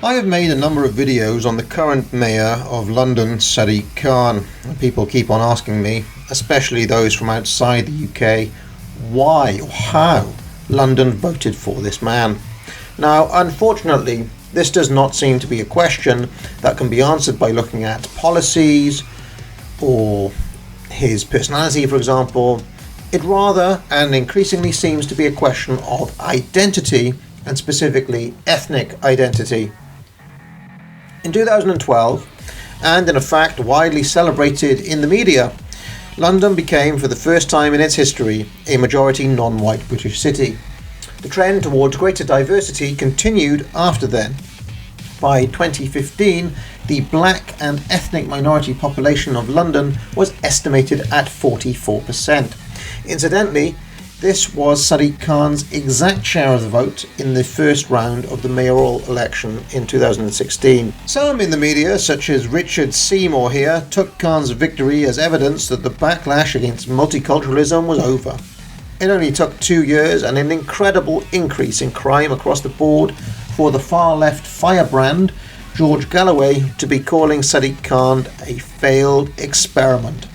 I have made a number of videos on the current Mayor of London, Sadiq Khan. People keep on asking me, especially those from outside the UK, why or how London voted for this man. Now, unfortunately, this does not seem to be a question that can be answered by looking at policies or his personality, for example. It rather and increasingly seems to be a question of identity, and specifically ethnic identity. In 2012, and in a fact widely celebrated in the media, London became for the first time in its history a majority non-white British city. The trend towards greater diversity continued after then. By 2015, the black and ethnic minority population of London was estimated at 44%. Incidentally, this was Sadiq Khan's exact share of the vote in the first round of the mayoral election in 2016. Some in the media, such as Richard Seymour here, took Khan's victory as evidence that the backlash against multiculturalism was over. It only took 2 years and an incredible increase in crime across the board for the far-left firebrand George Galloway to be calling Sadiq Khan a failed experiment.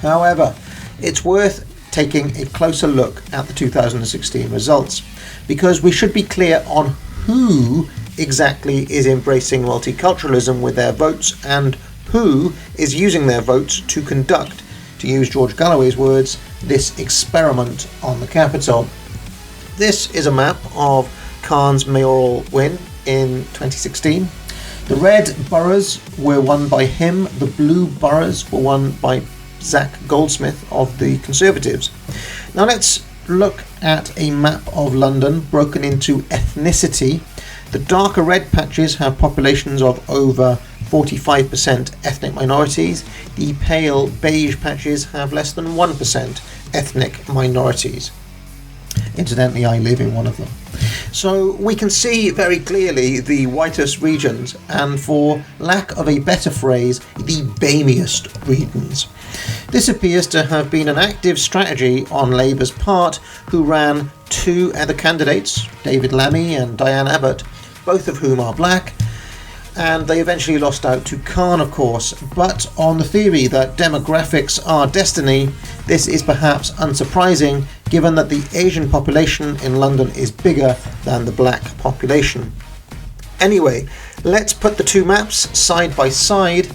However, it's worth taking a closer look at the 2016 results, because we should be clear on who exactly is embracing multiculturalism with their votes and who is using their votes to conduct, to use George Galloway's words, this experiment on the capital. This is a map of Khan's mayoral win in 2016. The red boroughs were won by him, the blue boroughs were won by Zach Goldsmith of the Conservatives. Now let's look at a map of London broken into ethnicity. The darker red patches have populations of over 45% ethnic minorities. The pale beige patches have less than 1% ethnic minorities. Incidentally, I live in one of them. So we can see very clearly the whitest regions, and for lack of a better phrase, the BAMEiest regions. This appears to have been an active strategy on Labour's part, who ran two other candidates, David Lammy and Diane Abbott, both of whom are black, and they eventually lost out to Khan, of course. But on the theory that demographics are destiny, this is perhaps unsurprising, given that the Asian population in London is bigger than the black population. Anyway, let's put the two maps side by side.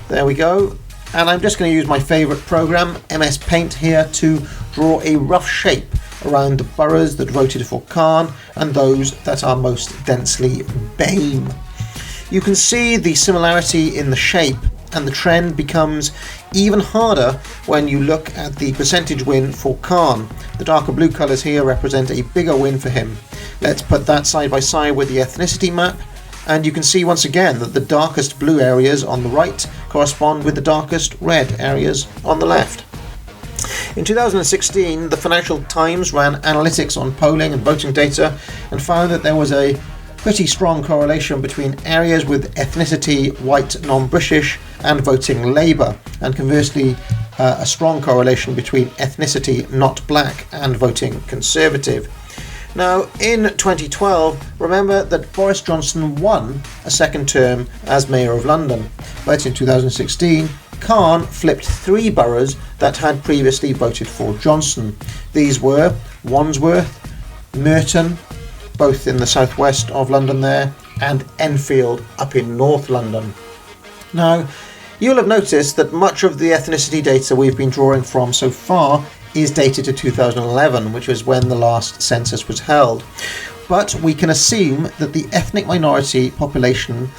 There we go. And I'm just going to use my favourite program, MS Paint, here to draw a rough shape around the boroughs that voted for Khan and those that are most densely BAME. You can see the similarity in the shape, and the trend becomes even harder when you look at the percentage win for Khan. The darker blue colours here represent a bigger win for him. Let's put that side by side with the ethnicity map, and you can see once again that the darkest blue areas on the right correspond with the darkest red areas on the left. In 2016, the Financial Times ran analytics on polling and voting data and found that there was a pretty strong correlation between areas with ethnicity white non-British and voting Labour, and conversely a strong correlation between ethnicity not black and voting Conservative. Now, in 2012, remember that Boris Johnson won a second term as Mayor of London, but in 2016, Khan flipped three boroughs that had previously voted for Johnson. These were Wandsworth, Merton, both in the southwest of London there, and Enfield up in North London. Now, you'll have noticed that much of the ethnicity data we've been drawing from so far is dated to 2011, which was when the last census was held. But we can assume that the ethnic minority population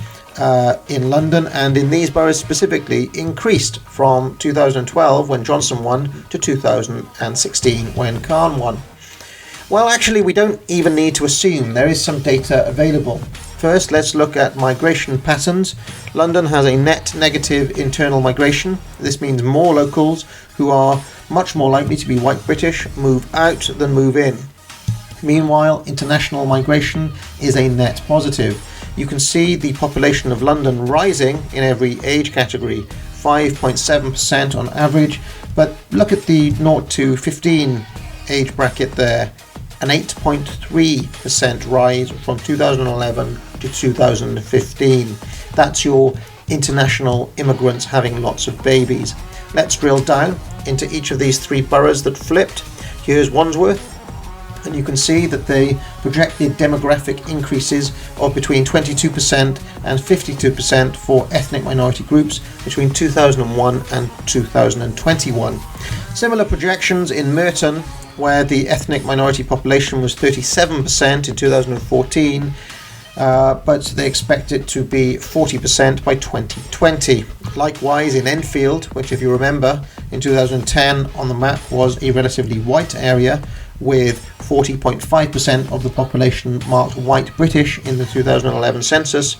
in London and in these boroughs specifically increased from 2012 when Johnson won to 2016 when Khan won. Well, actually, we don't even need to assume. There is some data available. First, let's look at migration patterns. London has a net negative internal migration. This means more locals who are much more likely to be white British move out than move in. Meanwhile, international migration is a net positive. You can see the population of London rising in every age category, 5.7% on average, but look at the 0 to 15 age bracket there, an 8.3% rise from 2011 to 2015. That's your international immigrants having lots of babies. Let's drill down into each of these 3 boroughs that flipped. Here's Wandsworth, and you can see that the projected demographic increases of between 22% and 52% for ethnic minority groups between 2001 and 2021. Similar projections in Merton, where the ethnic minority population was 37% in 2014, but they expect it to be 40% by 2020. Likewise in Enfield, which, if you remember, in 2010 on the map was a relatively white area, with 40.5% of the population marked white British in the 2011 census.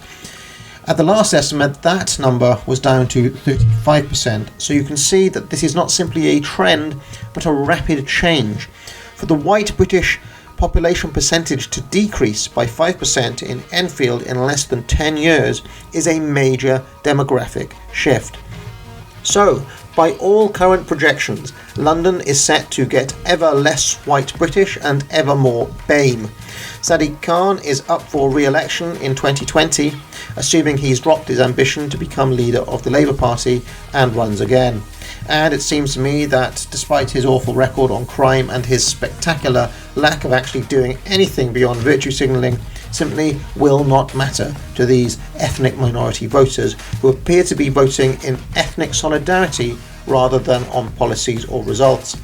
At the last estimate, that number was down to 35%. So you can see that this is not simply a trend, but a rapid change. For the white British population percentage to decrease by 5% in Enfield in less than 10 years is a major demographic shift. So, by all current projections, London is set to get ever less white British and ever more BAME. Sadiq Khan is up for re-election in 2020, assuming he's dropped his ambition to become leader of the Labour Party and runs again. And it seems to me that despite his awful record on crime and his spectacular lack of actually doing anything beyond virtue signalling, simply will not matter to these ethnic minority voters who appear to be voting in ethnic solidarity rather than on policies or results.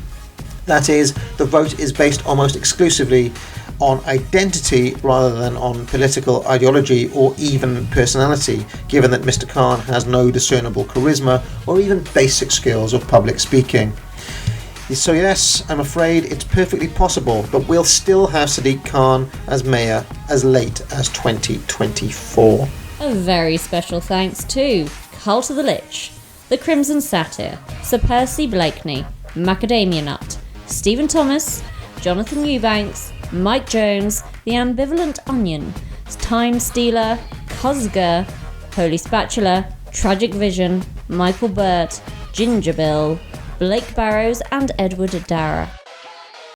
That is, the vote is based almost exclusively on identity rather than on political ideology or even personality, given that Mr. Khan has no discernible charisma or even basic skills of public speaking. So yes, I'm afraid it's perfectly possible that we'll still have Sadiq Khan as mayor as late as 2024. A very special thanks to Cult of the Lich, The Crimson Satyr, Sir Percy Blakeney, Macadamia Nut, Stephen Thomas, Jonathan Eubanks, Mike Jones, The Ambivalent Onion, Time Stealer, Cosger, Holy Spatula, Tragic Vision, Michael Burt, Ginger Bill, Blake Barrows and Edward Dara.